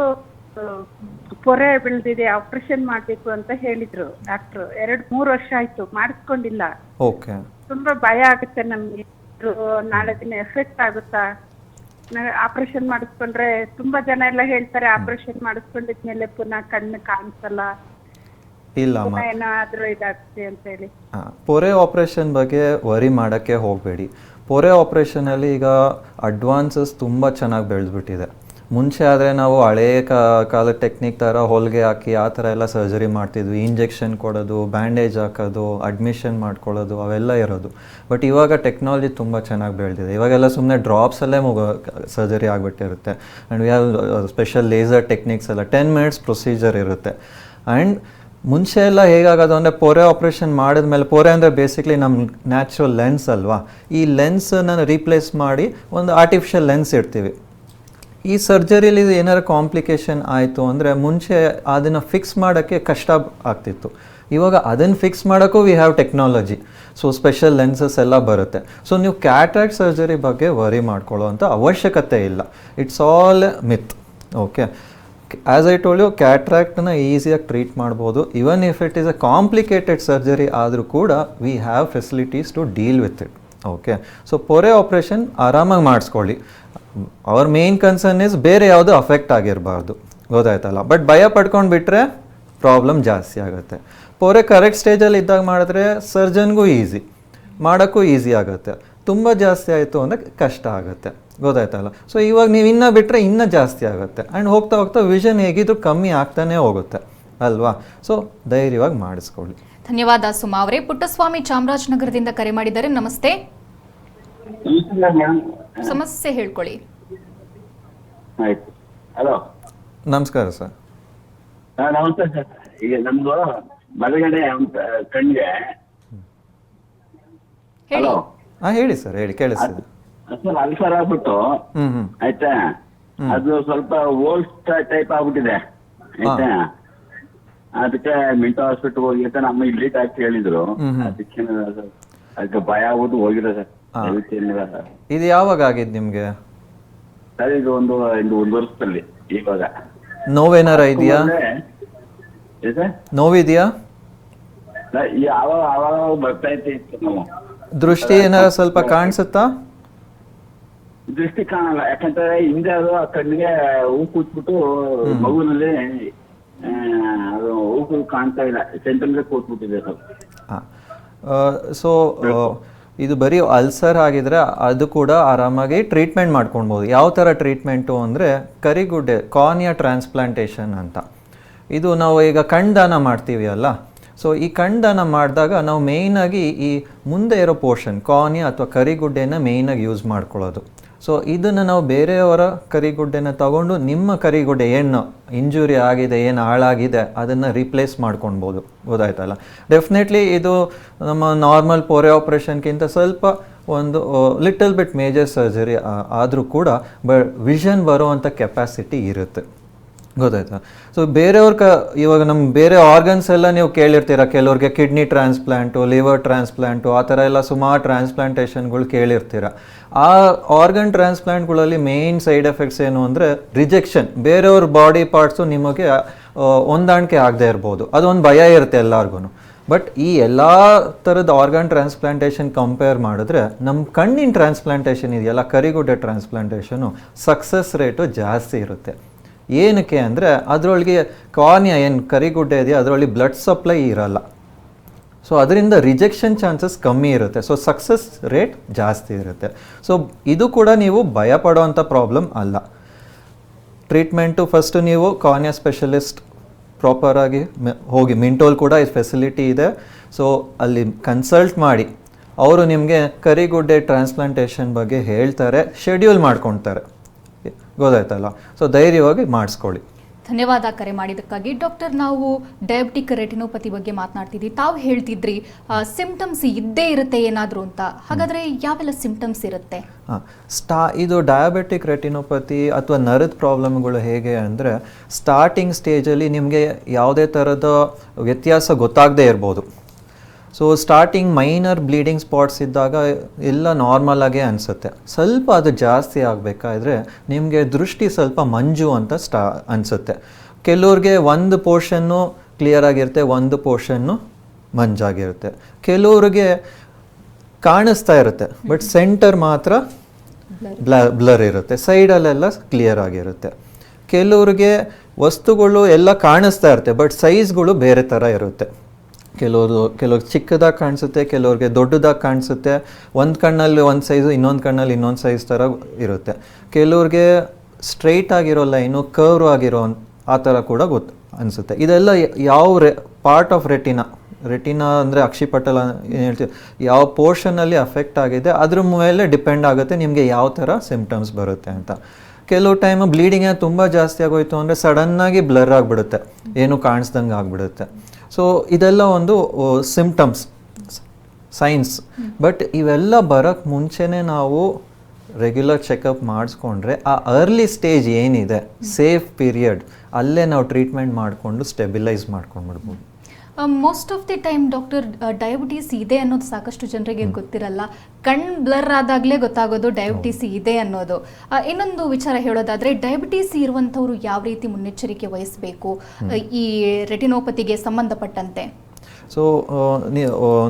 ಪೊರೆ ಬೆಳೆದಿದೆ, ಆಪರೇಷನ್ ಮಾಡಬೇಕು ಅಂತ ಹೇಳಿದ್ರು ಡಾಕ್ಟ್ರು. 2-3 ವರ್ಷ ಆಯ್ತು, ಮಾಡಿಸ್ಕೊಂಡಿಲ್ಲ. ಓಕೆ. ತುಂಬಾ ಭಯ ಆಗುತ್ತೆ ನಮ್ಗೆ, ನಾಳೆ ದಿನ ಎಫೆಕ್ಟ್ ಆಗುತ್ತಾ, ಆಪರೇಷನ್ ಮಾಡಿಸ್ಕೊಂಡ್ರೆ ತುಂಬಾ ಜನ ಎಲ್ಲ ಹೇಳ್ತಾರೆ ಆಪರೇಷನ್ ಮಾಡಿಸ್ಕೊಂಡಿದ್ಮೇಲೆ ಪುನಃ ಕಣ್ಣು ಕಾಣಿಸಲ್ಲ, ಇಲ್ಲಮ್ಮ, ಏನಾದ್ರೂ ಇದಾಗ್ತದೆ ಅಂತ ಹೇಳಿ. ಪೊರೆ ಆಪ್ರೇಷನ್ ಬಗ್ಗೆ ವರಿ ಮಾಡೋಕ್ಕೆ ಹೋಗಬೇಡಿ. ಪೊರೆ ಆಪ್ರೇಷನಲ್ಲಿ ಈಗ ಅಡ್ವಾನ್ಸಸ್ ತುಂಬ ಚೆನ್ನಾಗಿ ಬೆಳೆದ್ಬಿಟ್ಟಿದೆ. ಮುಂಚೆ ಆದರೆ ನಾವು ಹಳೆಯ ಕಾಲದ ಟೆಕ್ನಿಕ್ ಥರ ಹೊಲಿಗೆ ಹಾಕಿ ಆ ಥರ ಎಲ್ಲ ಸರ್ಜರಿ ಮಾಡ್ತಿದ್ವಿ. ಇಂಜೆಕ್ಷನ್ ಕೊಡೋದು, ಬ್ಯಾಂಡೇಜ್ ಹಾಕೋದು, ಅಡ್ಮಿಷನ್ ಮಾಡ್ಕೊಳ್ಳೋದು ಅವೆಲ್ಲ ಇರೋದು. ಬಟ್ ಇವಾಗ ಟೆಕ್ನಾಲಜಿ ತುಂಬ ಚೆನ್ನಾಗಿ ಬೆಳೆದಿದೆ. ಇವಾಗೆಲ್ಲ ಸುಮ್ಮನೆ ಡ್ರಾಪ್ಸಲ್ಲೇ ಸರ್ಜರಿ ಆಗಿಬಿಟ್ಟಿರುತ್ತೆ. And we have special laser techniques ಎಲ್ಲ 10 minutes ಪ್ರೊಸೀಜರ್ ಇರುತ್ತೆ. ಆ್ಯಂಡ್ ಮುಂಚೆ ಎಲ್ಲ ಹೇಗಾಗೋದು ಅಂದರೆ ಪೊರೆ ಆಪ್ರೇಷನ್ ಮಾಡಿದ್ಮೇಲೆ, ಪೊರೆ ಅಂದರೆ ಬೇಸಿಕ್ಲಿ ನಮ್ಮ ನ್ಯಾಚುರಲ್ ಲೆನ್ಸ್ ಅಲ್ವಾ, ಈ ಲೆನ್ಸನ್ನು ರೀಪ್ಲೇಸ್ ಮಾಡಿ ಒಂದು ಆರ್ಟಿಫಿಷಿಯಲ್ ಲೆನ್ಸ್ ಇಡ್ತೀವಿ. ಈ ಸರ್ಜರಿಲಿ ಏನಾದ್ರು ಕಾಂಪ್ಲಿಕೇಶನ್ ಆಯಿತು ಅಂದರೆ ಮುಂಚೆ ಅದನ್ನು ಫಿಕ್ಸ್ ಮಾಡೋಕ್ಕೆ ಕಷ್ಟ ಆಗ್ತಿತ್ತು. ಇವಾಗ ಅದನ್ನು ಫಿಕ್ಸ್ ಮಾಡೋಕ್ಕೂ we have technology. So special lenses ಎಲ್ಲ ಬರುತ್ತೆ. ಸೊ ನೀವು ಕ್ಯಾಟ್ರಾಕ್ಟ್ ಸರ್ಜರಿ ಬಗ್ಗೆ ವರಿ ಮಾಡ್ಕೊಳ್ಳೋ ಅಂಥ ಅವಶ್ಯಕತೆ ಇಲ್ಲ. It's all myth. Okay. As I told you, ಕ್ಯಾಟ್ರಾಕ್ಟನ್ನ ಈಸಿಯಾಗಿ ಟ್ರೀಟ್ ಮಾಡ್ಬೋದು. Even if it is a complicated surgery ಆದರೂ ಕೂಡ we have facilities to deal with it. Okay. So ಪೊರೆ ಆಪ್ರೇಷನ್ ಆರಾಮಾಗಿ ಮಾಡಿಸ್ಕೊಳ್ಳಿ. ಅವರ್ ಮೇನ್ ಕನ್ಸರ್ನ್ ಇಸ್ ಬೇರೆ ಯಾವುದು ಅಫೆಕ್ಟ್ ಆಗಿರಬಾರ್ದು, ಗೊತ್ತಾಯ್ತಲ್ಲ. ಬಟ್ ಭಯ ಪಡ್ಕೊಂಡು ಬಿಟ್ಟರೆ ಪ್ರಾಬ್ಲಮ್ ಜಾಸ್ತಿ ಆಗುತ್ತೆ. ಪೊರೆ ಕರೆಕ್ಟ್ ಸ್ಟೇಜಲ್ಲಿ ಇದ್ದಾಗ ಮಾಡಿದ್ರೆ ಸರ್ಜನ್ಗೂ ಈಸಿ, ಮಾಡೋಕ್ಕೂ ಈಸಿ ಆಗುತ್ತೆ. ತುಂಬ ಜಾಸ್ತಿ ಆಯಿತು ಅಂದರೆ ಕಷ್ಟ ಆಗುತ್ತೆ, ಗೊತ್ತಾಯ್ತಲ್ಲ. ಸೊ ಇವಾಗ ನೀವು ಇನ್ನೂ ಬಿಟ್ಟರೆ ಇನ್ನೂ ಜಾಸ್ತಿ ಆಗುತ್ತೆ. ಆ್ಯಂಡ್ ಹೋಗ್ತಾ ಹೋಗ್ತಾ ವಿಷನ್ ಹೇಗಿದ್ರು ಕಮ್ಮಿ ಆಗ್ತಾನೆ ಹೋಗುತ್ತೆ ಅಲ್ವಾ. ಸೊ ಧೈರ್ಯವಾಗಿ ಮಾಡಿಸ್ಕೊಳ್ಳಿ. ಧನ್ಯವಾದ ಸುಮಾ ಅವರೇ. ಪುಟ್ಟಸ್ವಾಮಿ ಚಾಮರಾಜನಗರದಿಂದ ಕರೆ ಮಾಡಿದ್ದಾರೆ. ನಮಸ್ತೆ. ಸಮಸ್ಯೆ ಹೇಳ್ಕೊಳ್ಳಿ. ಹಲೋ, ನಮಸ್ಕಾರ ಸರ್. ನಮಸ್ತೆ ಸರ್. ಈಗ ನಮ್ದು ಬಲಗಡೆ ಕಣ್ಣಿಗೆ. ಹಲೋ. ಹಾಂ ಹೇಳಿ ಸರ್, ಹೇಳಿ, ಕೇಳಿಸ್ತಿದೆ ಸರ್. ಅಲ್ಸರ್ ಆಗ್ಬಿಟ್ಟು ಆಯ್ತಾ, ಅದು ಸ್ವಲ್ಪ ಓಲ್ಡ್ ಟೈಪ್ ಆಗ್ಬಿಟ್ಟಿದೆ ಆಯ್ತಾ. ಅದಕ್ಕೆ ಮೆಂಟಲ್ ಹಾಸ್ಪಿಟಲ್ ಹೋಗಿ ಅಂತ ನಮ್ಮ ಇಲ್ಲಿ ಡಾಕ್ಟರ್ ಹೇಳಿದ್ರು. ಅದಕ್ಕೆ ಭಯ ಆಗ್ಬಿಟ್ಟು ಹೋಗಿರೋ ಸರ್. ಇದು ಯಾವಾಗ ಆಗಿದ್ದು ನಿಮ್ಗೆ ಸರ್? ಇದು ಒಂದು 1 ವರ್ಷದಲ್ಲಿ. ಇವಾಗ ನೋವೇನಾರ ಇದೆಯಾ? ನೋವಿದೆಯಾ? ಆವಾಗ ಬರ್ತಾ ಇತ್ತು ನಾವು. ದೃಷ್ಟಿ ಏನಾರ ಸ್ವಲ್ಪ ಕಾಣಿಸುತ್ತಾ? ದೃಷ್ಟಿ ಕಾಣಲ್ಲ. ಯಾಕಂದ್ರೆ ಹಿಂದೆ ಅದು ಆ ಕಣ್ಣಿಗೆ ಹೂ ಕೂತ್ಬಿಟ್ಟು ಮಗುನಲ್ಲಿ ಅದು ಹೂ ಕಾಣ್ತಾ ಇಲ್ಲ, ಸೆಂಟ್ರಲ್ಗೆ ಕೂತ್ಬಿಟ್ಟಿದೆ ಸರ್. ಸೊ ಇದು ಬರೀ ಅಲ್ಸರ್ ಆಗಿದ್ರೆ ಅದು ಕೂಡ ಆರಾಮಾಗಿ ಟ್ರೀಟ್ಮೆಂಟ್ ಮಾಡ್ಕೊಳ್ಬೋದು. ಯಾವ ಥರ ಟ್ರೀಟ್ಮೆಂಟು ಅಂದರೆ ಕರಿಗುಡ್ಡೆ ಕಾರ್ನಿಯಾ ಟ್ರಾನ್ಸ್ಪ್ಲಾಂಟೇಷನ್ ಅಂತ. ಇದು ನಾವು ಈಗ ಕಣ್ದಾನ ಮಾಡ್ತೀವಿ ಅಲ್ಲ, ಸೊ ಈ ಕಣ್ದಾನ ಮಾಡಿದಾಗ ನಾವು ಮೇಯ್ನಾಗಿ ಈ ಮುಂದೆ ಇರೋ ಪೋರ್ಷನ್ ಕಾರ್ನಿಯಾ ಅಥವಾ ಕರಿಗುಡ್ಡೆನ ಮೇಯ್ನಾಗಿ ಯೂಸ್ ಮಾಡ್ಕೊಳ್ಳೋದು. ಸೊ ಇದನ್ನು ನಾವು ಬೇರೆಯವರ ಕರಿಗುಡ್ಡೆನ ತಗೊಂಡು ನಿಮ್ಮ ಕರಿಗುಡ್ಡೆ ಏನು ಇಂಜುರಿ ಆಗಿದೆ, ಏನು ಹಾಳಾಗಿದೆ ಅದನ್ನು ರಿಪ್ಲೇಸ್ ಮಾಡ್ಕೊಳ್ಬೋದು. ಗೊತ್ತಾಯ್ತಲ್ಲ? ಡೆಫಿನೆಟ್ಲಿ ಇದು ನಮ್ಮ ನಾರ್ಮಲ್ ಪೊರೆ ಆಪ್ರೇಷನ್ಗಿಂತ ಸ್ವಲ್ಪ ಒಂದು ಲಿಟಲ್ ಬಿಟ್ ಮೇಜರ್ ಸರ್ಜರಿ ಆದರೂ ಕೂಡ ವಿಷನ್ ಬರೋವಂಥ ಕೆಪಾಸಿಟಿ ಇರುತ್ತೆ. ಗೊತ್ತಾಯ್ತಾ? ಸೊ ಬೇರೆಯವ್ರ ಇವಾಗ ನಮ್ಮ ಬೇರೆ ಆರ್ಗನ್ಸ್ ಎಲ್ಲ ನೀವು ಕೇಳಿರ್ತೀರ, ಕೆಲವ್ರಿಗೆ ಕಿಡ್ನಿ ಟ್ರಾನ್ಸ್ಪ್ಲಾಂಟು, ಲಿವರ್ ಟ್ರಾನ್ಸ್ಪ್ಲಾಂಟು, ಆ ಥರ ಎಲ್ಲ ಸುಮಾರು ಟ್ರಾನ್ಸ್ಪ್ಲಾಂಟೇಷನ್ಗಳು ಕೇಳಿರ್ತೀರ. ಆ ಆರ್ಗನ್ ಟ್ರಾನ್ಸ್ಪ್ಲಾಂಟ್ಗಳಲ್ಲಿ ಮೇಯ್ನ್ ಸೈಡ್ ಎಫೆಕ್ಟ್ಸ್ ಏನು ಅಂದರೆ ರಿಜೆಕ್ಷನ್. ಬೇರೆಯವ್ರ ಬಾಡಿ ಪಾರ್ಟ್ಸು ನಿಮಗೆ ಹೊಂದಾಣಿಕೆ ಆಗದೆ ಇರ್ಬೋದು, ಅದೊಂದು ಭಯ ಇರುತ್ತೆ ಎಲ್ಲರಿಗೂ. ಬಟ್ ಈ ಎಲ್ಲ ಥರದ ಆರ್ಗನ್ ಟ್ರಾನ್ಸ್ಪ್ಲಾಂಟೇಷನ್ ಕಂಪೇರ್ ಮಾಡಿದ್ರೆ ನಮ್ಮ ಕಣ್ಣಿನ ಟ್ರಾನ್ಸ್ಪ್ಲಾಂಟೇಷನ್ ಇದೆಯಲ್ಲ, ಕರಿಗುಡ್ಡೆ ಟ್ರಾನ್ಸ್ಪ್ಲಾಂಟೇಷನು ಸಕ್ಸಸ್ ರೇಟು ಜಾಸ್ತಿ ಇರುತ್ತೆ. ಏನಕ್ಕೆ ಅಂದರೆ ಅದರೊಳಗೆ ಕಾರ್ನಿಯಾ ಏನು ಕರಿಗುಡ್ಡೆ ಇದೆಯಾ ಅದರೊಳಗೆ ಬ್ಲಡ್ ಸಪ್ಲೈ ಇರಲ್ಲ. ಸೊ ಅದರಿಂದ ರಿಜೆಕ್ಷನ್ ಚಾನ್ಸಸ್ ಕಮ್ಮಿ ಇರುತ್ತೆ. ಸೊ ಸಕ್ಸಸ್ ರೇಟ್ ಜಾಸ್ತಿ ಇರುತ್ತೆ. ಸೊ ಇದು ಕೂಡ ನೀವು ಭಯ ಪಡೋವಂಥ ಪ್ರಾಬ್ಲಮ್ ಅಲ್ಲ. ಟ್ರೀಟ್ಮೆಂಟು ಫಸ್ಟು ನೀವು ಕಾರ್ನಿಯಾ ಸ್ಪೆಷಲಿಸ್ಟ್ ಪ್ರಾಪರಾಗಿ ಹೋಗಿ, ಮಿಂಟೋಲ್ ಕೂಡ ಈ ಫೆಸಿಲಿಟಿ ಇದೆ. ಸೊ ಅಲ್ಲಿ ಕನ್ಸಲ್ಟ್ ಮಾಡಿ ಅವರು ನಿಮಗೆ ಕರಿಗುಡ್ಡೆ ಟ್ರಾನ್ಸ್ಪ್ಲಾಂಟೇಷನ್ ಬಗ್ಗೆ ಹೇಳ್ತಾರೆ, ಶೆಡ್ಯೂಲ್ ಮಾಡ್ಕೊಳ್ತಾರೆ. ಗೊತ್ತಾಯ್ತಲ್ಲ? ಸೊ ಧೈರ್ಯವಾಗಿ ಮಾಡಿಸ್ಕೊಳ್ಳಿ. ಧನ್ಯವಾದ ಕರೆ ಮಾಡಿದ್ದಕ್ಕಾಗಿ. ಡಾಕ್ಟರ್, ನಾವು ಡಯಾಬಿಟಿಕ್ ರೆಟಿನೋಪತಿ ಬಗ್ಗೆ ಮಾತನಾಡ್ತಿದ್ವಿ. ತಾವು ಹೇಳ್ತಿದ್ರಿ ಸಿಂಪ್ಟಮ್ಸ್ ಇದ್ದೇ ಇರುತ್ತೆ ಏನಾದರೂ ಅಂತ. ಹಾಗಾದರೆ ಯಾವೆಲ್ಲ ಸಿಂಪ್ಟಮ್ಸ್ ಇರುತ್ತೆ? ಇದು ಡಯಾಬಿಟಿಕ್ ರೆಟಿನೋಪತಿ ಅಥವಾ ನರದ ಪ್ರಾಬ್ಲಮ್ಗಳು ಹೇಗೆ ಅಂದರೆ ಸ್ಟಾರ್ಟಿಂಗ್ ಸ್ಟೇಜಲ್ಲಿ ನಿಮಗೆ ಯಾವುದೇ ಥರದ ವ್ಯತ್ಯಾಸ ಗೊತ್ತಾಗದೇ ಇರ್ಬೋದು. So starting minor bleeding spots ಇದ್ದಾಗ ಎಲ್ಲ ನಾರ್ಮಲ್ ಆಗೇ ಅನಿಸುತ್ತೆ. ಸ್ವಲ್ಪ ಅದು ಜಾಸ್ತಿ ಆಗಬೇಕಾದ್ರೆ ನಿಮಗೆ ದೃಷ್ಟಿ ಸ್ವಲ್ಪ ಮಂಜು ಅಂತ ಅನಿಸುತ್ತೆ. ಕೆಲವ್ರಿಗೆ ಒಂದು ಪೋರ್ಷನ್ನು ಕ್ಲಿಯರ್ ಆಗಿರುತ್ತೆ, ಒಂದು ಪೋರ್ಷನ್ನು ಮಂಜಾಗಿರುತ್ತೆ. ಕೆಲವ್ರಿಗೆ ಕಾಣಿಸ್ತಾ ಇರುತ್ತೆ ಬಟ್ ಸೆಂಟರ್ ಮಾತ್ರ ಬ್ಲರ್ ಇರುತ್ತೆ, ಸೈಡಲ್ಲೆಲ್ಲ ಕ್ಲಿಯರ್ ಆಗಿರುತ್ತೆ. ಕೆಲವ್ರಿಗೆ ಎಲ್ಲ ಕಾಣಿಸ್ತಾ ಇರುತ್ತೆ ಬಟ್ ಸೈಜ್ಗಳು ಬೇರೆ ಥರ ಇರುತ್ತೆ. ಕೆಲವ್ರಿಗೆ ಚಿಕ್ಕದಾಗಿ ಕಾಣಿಸುತ್ತೆ, ಕೆಲವ್ರಿಗೆ ದೊಡ್ಡದಾಗಿ ಕಾಣಿಸುತ್ತೆ. ಒಂದು ಕಣ್ಣಲ್ಲಿ ಒಂದು ಸೈಜು, ಇನ್ನೊಂದು ಕಣ್ಣಲ್ಲಿ ಇನ್ನೊಂದು ಸೈಜ್ ಥರ ಇರುತ್ತೆ. ಕೆಲವ್ರಿಗೆ ಸ್ಟ್ರೈಟ್ ಆಗಿರೋ ಲೈನು ಕರ್ವ್ ಆಗಿರೋ ಆ ಥರ ಕೂಡ ಅನಿಸುತ್ತೆ. ಇದೆಲ್ಲ ಯಾವ ಪಾರ್ಟ್ ಆಫ್ ರೆಟಿನಾ ಅಂದರೆ ಅಕ್ಷಿಪಟಲ ಏನು ಹೇಳ್ತೀವಿ, ಯಾವ ಪೋರ್ಷನಲ್ಲಿ ಅಫೆಕ್ಟ್ ಆಗಿದೆ ಅದ್ರ ಮೇಲೆ ಡಿಪೆಂಡ್ ಆಗುತ್ತೆ ನಿಮಗೆ ಯಾವ ಥರ ಸಿಂಪ್ಟಮ್ಸ್ ಬರುತ್ತೆ ಅಂತ. ಕೆಲವು ಟೈಮ್ ಬ್ಲೀಡಿಂಗ್ ತುಂಬ ಜಾಸ್ತಿ ಆಗೋಯ್ತು ಅಂದರೆ ಸಡನ್ನಾಗಿ ಬ್ಲರ್ ಆಗಿಬಿಡುತ್ತೆ, ಏನು ಕಾಣಿಸ್ದಂಗೆ ಆಗಿಬಿಡುತ್ತೆ. ಸೊ ಇದೆಲ್ಲ ಒಂದು ಸಿಂಪ್ಟಮ್ಸ್, ಸೈನ್ಸ್. ಬಟ್ ಇವೆಲ್ಲ ಬರೋಕ್ಕೆ ಮುಂಚೆನೇ ನಾವು ರೆಗ್ಯುಲರ್ ಚೆಕಪ್ ಮಾಡಿಸ್ಕೊಂಡ್ರೆ ಆ ಅರ್ಲಿ ಸ್ಟೇಜ್ ಏನಿದೆ, ಸೇಫ್ ಪೀರಿಯಡ್, ಅಲ್ಲೇ ನಾವು ಟ್ರೀಟ್ಮೆಂಟ್ ಮಾಡಿಕೊಂಡು ಸ್ಟೆಬಿಲೈಸ್ ಮಾಡ್ಕೊಂಡ್ಬಿಡ್ಬೋದು. Most of the time doctor, diabetes ಇದೆ ಅನ್ನೋದು ಸಾಕಷ್ಟು ಜನರಿಗೆ ಗೊತ್ತಿರಲ್ಲ. ಕಣ್ಣು ಬ್ಲರ್ ಆದಾಗಲೇ ಗೊತ್ತಾಗೋದು ಡಯಾಬಿಟೀಸ್ ಇದೆ ಅನ್ನೋದು. ಇನ್ನೊಂದು ವಿಚಾರ ಹೇಳೋದಾದ್ರೆ, ಡಯಾಬಿಟೀಸ್ ಇರುವಂಥವ್ರು ಯಾವ ರೀತಿ ಮುನ್ನೆಚ್ಚರಿಕೆ ವಹಿಸಬೇಕು ಈ ರೆಟಿನೋಪತಿಗೆ ಸಂಬಂಧಪಟ್ಟಂತೆ? ಸೊ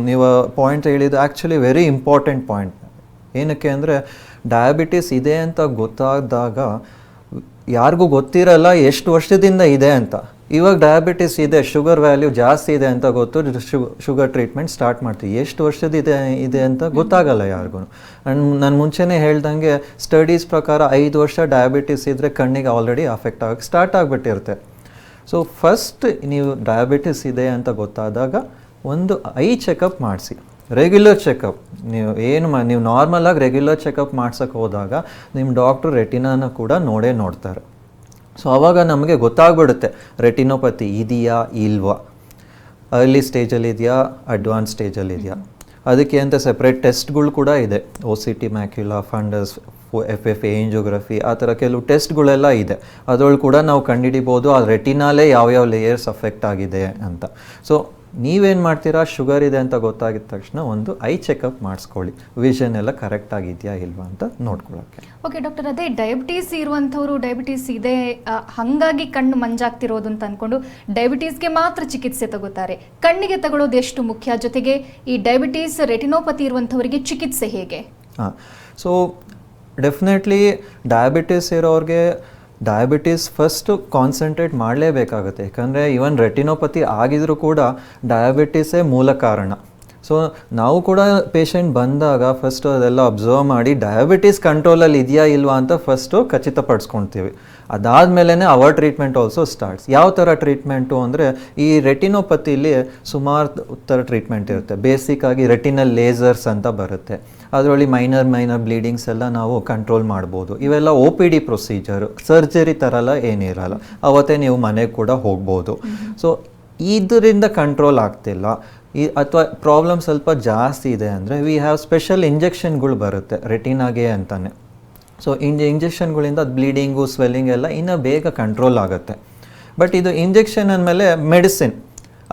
ನೀವು ಪಾಯಿಂಟ್ ಹೇಳಿದ್ದು ಆ್ಯಕ್ಚುಲಿ ವೆರಿ ಇಂಪಾರ್ಟೆಂಟ್ ಪಾಯಿಂಟ್. ಏನಕ್ಕೆ ಅಂದರೆ ಡಯಾಬಿಟೀಸ್ ಇದೆ ಅಂತ ಗೊತ್ತಾದಾಗ ಯಾರಿಗೂ ಗೊತ್ತಿರಲ್ಲ ಎಷ್ಟು ವರ್ಷದಿಂದ ಇದೆ ಅಂತ. ಇವಾಗ ಡಯಾಬಿಟಿಸ್ ಇದೆ, ಶುಗರ್ ವ್ಯಾಲ್ಯೂ ಜಾಸ್ತಿ ಇದೆ ಅಂತ ಗೊತ್ತು, ಶುಗರ್ ಟ್ರೀಟ್ಮೆಂಟ್ ಸ್ಟಾರ್ಟ್ ಮಾಡ್ತೀವಿ. ಎಷ್ಟು ವರ್ಷದ ಇದೆ ಅಂತ ಗೊತ್ತಾಗಲ್ಲ ಯಾರಿಗೂ. ನಾನು ಮುಂಚೆನೇ ಹೇಳ್ದಂಗೆ ಸ್ಟಡೀಸ್ ಪ್ರಕಾರ 5 ವರ್ಷ ಡಯಾಬಿಟಿಸ್ ಇದ್ದರೆ ಕಣ್ಣಿಗೆ ಆಲ್ರೆಡಿ ಅಫೆಕ್ಟ್ ಆಗೋಕ್ಕೆ ಸ್ಟಾರ್ಟ್ ಆಗಿಬಿಟ್ಟಿರುತ್ತೆ. ಸೊ ಫಸ್ಟ್ ನೀವು ಡಯಾಬಿಟಿಸ್ ಇದೆ ಅಂತ ಗೊತ್ತಾದಾಗ ಒಂದು ಐ ಚೆಕಪ್ ಮಾಡಿಸಿ, ರೆಗ್ಯುಲರ್ ಚೆಕಪ್. ನೀವು ನಾರ್ಮಲಾಗಿ ರೆಗ್ಯುಲರ್ ಚೆಕಪ್ ಮಾಡ್ಸೋಕ್ಕೆ ಹೋದಾಗ ನಿಮ್ಮ ಡಾಕ್ಟ್ರು ರೆಟಿನಾನ ಕೂಡ ನೋಡ್ತಾರೆ. ಸೊ ಆವಾಗ ನಮಗೆ ಗೊತ್ತಾಗ್ಬಿಡುತ್ತೆ ರೆಟಿನೋಪತಿ ಇದೆಯಾ ಇಲ್ವಾ, ಅರ್ಲಿ ಸ್ಟೇಜಲ್ಲಿ ಇದೆಯಾ, ಅಡ್ವಾನ್ಸ್ ಸ್ಟೇಜಲ್ಲಿ ಇದೆಯಾ. ಅದಕ್ಕೆ ಅಂತ ಸೆಪ್ರೇಟ್ ಟೆಸ್ಟ್ಗಳು ಕೂಡ ಇದೆ. OCT ಮ್ಯಾಕ್ಯುಲಾ ಫಂಡಸ್, FFA ಏಂಜಿಯೋಗ್ರಫಿ, ಆ ಥರ ಕೆಲವು ಟೆಸ್ಟ್ಗಳೆಲ್ಲ ಇದೆ. ಅದರೊಳಗೆ ಕೂಡ ನಾವು ಕಂಡುಹಿಡಿಬೋದು ಆ ರೆಟಿನಾಲೇ ಯಾವ್ಯಾವ ಲೇಯರ್ಸ್ ಅಫೆಕ್ಟ್ ಆಗಿದೆ ಅಂತ. ಸೊ ನೀವೇನು ಮಾಡ್ತೀರಾ, ಶುಗರ್ ಇದೆ ಅಂತ ಗೊತ್ತಾಗಿದ ತಕ್ಷಣ ಒಂದು ಐ ಚೆಕಪ್ ಮಾಡಿಸ್ಕೊಳ್ಳಿ, ವಿಷನ್ ಎಲ್ಲ ಕರೆಕ್ಟ್ ಆಗಿದೆಯಾ ಇಲ್ವಾ ಅಂತ ನೋಡ್ಕೊಳ್ಳೋಕ್ಕೆ. ಓಕೆ ಡಾಕ್ಟರ್, ಅದೇ ಡಯಾಬಿಟೀಸ್ ಇರುವಂಥವ್ರು ಡಯಾಬಿಟೀಸ್ ಇದೆ ಹಾಗಾಗಿ ಕಣ್ಣು ಮಂಜಾಗ್ತಿರೋದು ಅಂತ ಅಂದ್ಕೊಂಡು ಡಯಾಬಿಟೀಸ್ಗೆ ಮಾತ್ರ ಚಿಕಿತ್ಸೆ ತಗೋತಾರೆ. ಕಣ್ಣಿಗೆ ತಗೊಳ್ಳೋದು ಎಷ್ಟು ಮುಖ್ಯ, ಜೊತೆಗೆ ಈ ಡಯಾಬಿಟೀಸ್ ರೆಟಿನೋಪತಿ ಇರುವಂಥವರಿಗೆ ಚಿಕಿತ್ಸೆ ಹೇಗೆ? ಸೊ ಡೆಫಿನೆಟ್ಲಿ ಡಯಾಬಿಟಿಸ್ ಇರೋರಿಗೆ ಡಯಾಬಿಟಿಸ್ ಫಸ್ಟು ಕಾನ್ಸಂಟ್ರೇಟ್ ಮಾಡಲೇಬೇಕಾಗುತ್ತೆ. ಯಾಕಂದರೆ ಈವನ್ ರೆಟಿನೋಪತಿ ಆಗಿದ್ರೂ ಕೂಡ ಡಯಾಬಿಟಿಸೇ ಮೂಲ ಕಾರಣ. ಸೊ ನಾವು ಕೂಡ ಪೇಷಂಟ್ ಬಂದಾಗ ಫಸ್ಟು ಅದೆಲ್ಲ ಅಬ್ಸರ್ವ್ ಮಾಡಿ ಡಯಾಬಿಟಿಸ್ ಕಂಟ್ರೋಲಲ್ಲಿ ಇದೆಯಾ ಇಲ್ವಾ ಅಂತ ಫಸ್ಟು ಖಚಿತಪಡಿಸ್ಕೊಳ್ತೀವಿ. ಅದಾದಮೇಲೆ ಅವರ್ ಟ್ರೀಟ್ಮೆಂಟ್ ಆಲ್ಸೋ ಸ್ಟಾರ್ಟ್ಸ್. ಯಾವ ಥರ ಟ್ರೀಟ್ಮೆಂಟು ಅಂದರೆ ಈ ರೆಟಿನೋಪತಿಲಿ ಸುಮಾರು ಥರ ಟ್ರೀಟ್ಮೆಂಟ್ ಇರುತ್ತೆ. ಬೇಸಿಕ್ಕಾಗಿ ರೆಟಿನಲ್ ಲೇಸರ್ಸ್ ಅಂತ ಬರುತ್ತೆ. ಅದರಲ್ಲಿ ಮೈನರ್ ಬ್ಲೀಡಿಂಗ್ಸ್ ಎಲ್ಲ ನಾವು ಕಂಟ್ರೋಲ್ ಮಾಡ್ಬೋದು. ಇವೆಲ್ಲ OPD ಪ್ರೊಸೀಜರು, ಸರ್ಜರಿ ಥರ ಎಲ್ಲ ಏನಿರಲ್ಲ, ಅವತ್ತೇ ನೀವು ಮನೆಗೆ ಕೂಡ ಹೋಗ್ಬೋದು. ಸೊ ಇದರಿಂದ ಕಂಟ್ರೋಲ್ ಆಗ್ತಿಲ್ಲ ಅಥವಾ ಪ್ರಾಬ್ಲಮ್ ಸ್ವಲ್ಪ ಜಾಸ್ತಿ ಇದೆ ಅಂದರೆ ವಿ ಹ್ಯಾವ್ ಸ್ಪೆಷಲ್ ಇಂಜೆಕ್ಷನ್ಗಳು ಬರುತ್ತೆ ರೆಟಿನಾಗೆ ಅಂತಾನೆ. ಸೊ ಇಂಜೆಕ್ಷನ್ಗಳಿಂದ ಬ್ಲೀಡಿಂಗು ಸ್ವೆಲ್ಲಿಂಗ್ ಎಲ್ಲ ಇನ್ನೂ ಬೇಗ ಕಂಟ್ರೋಲ್ ಆಗುತ್ತೆ. ಬಟ್ ಇದು ಇಂಜೆಕ್ಷನ್ ಅಂದಮೇಲೆ ಮೆಡಿಸಿನ್,